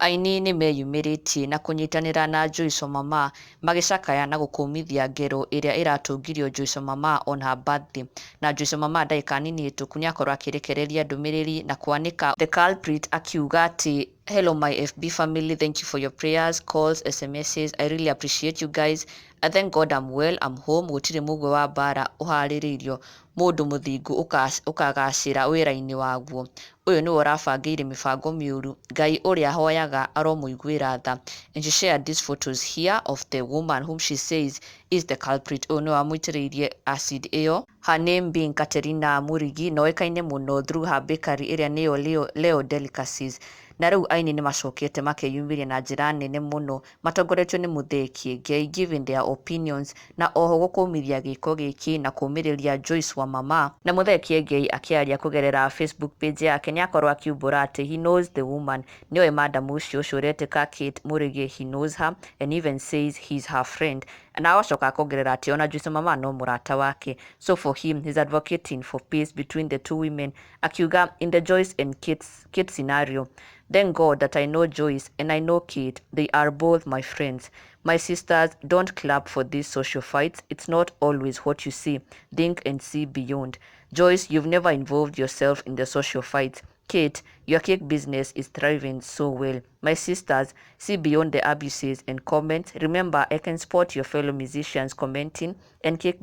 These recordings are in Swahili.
Aini nĩ meyumĩrĩtie na kũnyitanĩra na Joyce mamaa magĩcakaya na gũkũmithia ngero ĩrĩa ĩratũngirio Joyce mamaa on her birthday. Na Joyce mamaa ndagĩka nini hĩtũku nĩakorwo akĩrekereria ndũmĩrĩri na kûanîka the culprit akiuga atĩ hello my FB family, thank you for your prayers, calls, SMSs. I really appreciate you guys. I thank God I'm well, I'm home. Gũtirĩ mũgwe wa mbara ũharĩrĩirio mũndũ mũthingu ũkagacĩra wĩra-inĩ waguo. Ũyũ nĩwe ũrabangĩire mĩbango mĩũru. Ngai ũrĩa hoyaga aromũiguĩra tha. And she shared these photos here of the woman whom she says is the culprit. Ũyũ nĩwe wamũitĩrĩirie acid ĩyo. Her name being Katerina Murigi, na oĩkaine mũno through her bakery ĩrĩa nĩyo Leo Delicacies. Na rĩu aini nĩ macokete makeyumĩria na njĩra nene mũno matongoretio nĩ Muthee Kiengei giving their opinions na oho gũkũmithia gĩko gĩkĩ na kũmĩrĩria Joyce wa mamaa. Na Muthee Kiengei akĩaria kũgerera Facebook page yake nĩakorwo akiumbũra atĩ he knows the woman, nĩoĩ madam ũcio ũretĩka Kate Murigi, he knows her and even says he's her friend. Na agacoka akongerera atĩ ona Joyce mamaa no mũrata wake, so for him he's advocating for peace between the two women. Akiuga in the Joyce and Kate scenario, thank God that I know Joyce and I know Kate. They are both my friends. My sisters, don't clap for these social fights. It's not always what you see. Think and see beyond. Joyce, you've never involved yourself in the social fights. Kate, your cake business is thriving so well. My sisters, see beyond the abuses and comments. Remember, I can spot your fellow musicians commenting and cake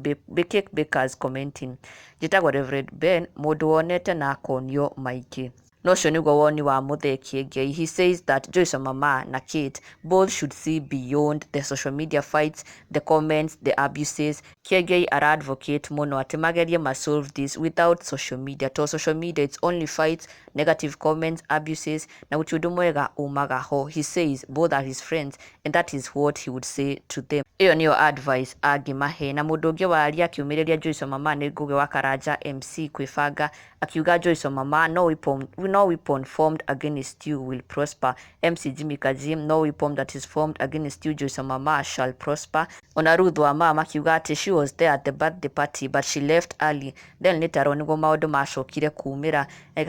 bakers commenting. Njĩtagwo Reverend Ben, mũndũ wonete na akonio maingĩ. No ũcio nĩguo woni wa Muthee Kiengei. He says that Joyce mamaa na Kate both should see beyond the social media fights, the comments, the abuses. Kiengei advocate mũno atĩ magerie solve this without social media. To social media it's only fights, negative comments, abuses, na gũtirĩ ũndũ mwega umaga ho. He says both are his friends and that is what he would say to them. Iyo niyo advice angĩmahe. Na mũndũ ũngĩ waria akiumĩrĩria Joyce mamaa nĩ Ngugi wa Karanja MC kwĩbanga, akiuga Joyce mamaa no weapon formed against you will prosper. MC Jimmy Kajim, no weapon that is formed against you Joyce mamaa shall prosper. Ona Ruth wa mama akiuga ati she was there at the birthday party but she left early, then later on nĩguo maũndũ macokire kumĩra.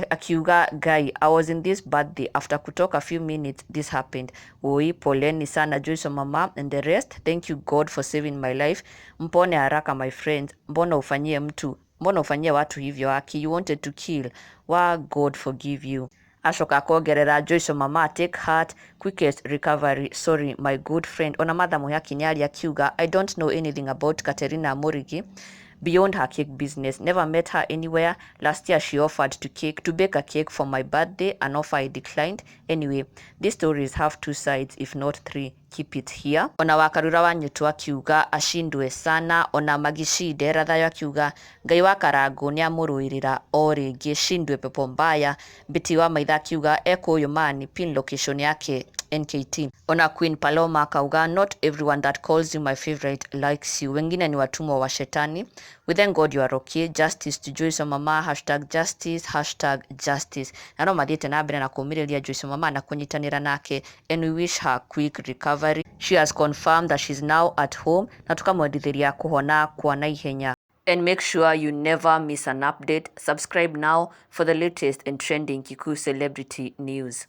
Akiuga guy, I was in this birthday, after kutoka a few minutes this happened. Oi, poleni sana Joyce mamaa and the rest, thank you God for saving my life. Mpone haraka my friends, mbona ufanyie watu hivyo haki, you wanted to kill, wa God forgive you. Acoka akongerera Joyce mamaa take heart, quickest recovery, sorry my good friend. Ona Martha Mũyaki nĩaria akiuga I don't know anything about Katerina Murigi beyond her cake business, never met her anywhere. Last year she offered to bake a cake for my birthday, an offer I declined. Anyway, these stories have two sides if not three. Keep it here. Ona Wakarura Wanyũtũ akiuga ashindwe sana. Ona Magicide Rathayo akiuga Ngai wa Karangu nĩamũrũĩrĩra o rĩngĩ, shindwe pepo mbaya. Biti wa Maitha akiuga Ũyũ mani pin location yake NKT. Ona Queen Paloma akauga not everyone that calls you my favorite likes you, wengine ni watumwa wa shetani. We thank God you are okay. Justice to Joyce mamaa, #justice. Na no mathiĩte na mbere na kũmĩrĩria Joyce mamaa na kũnyitanĩra nake and we wish her quick recovery. She has confirmed that she's now at home na tukamwendithĩria kũhona kwa naihenya. And make sure you never miss an update. Subscribe now for the latest and trending Kikuyu celebrity news.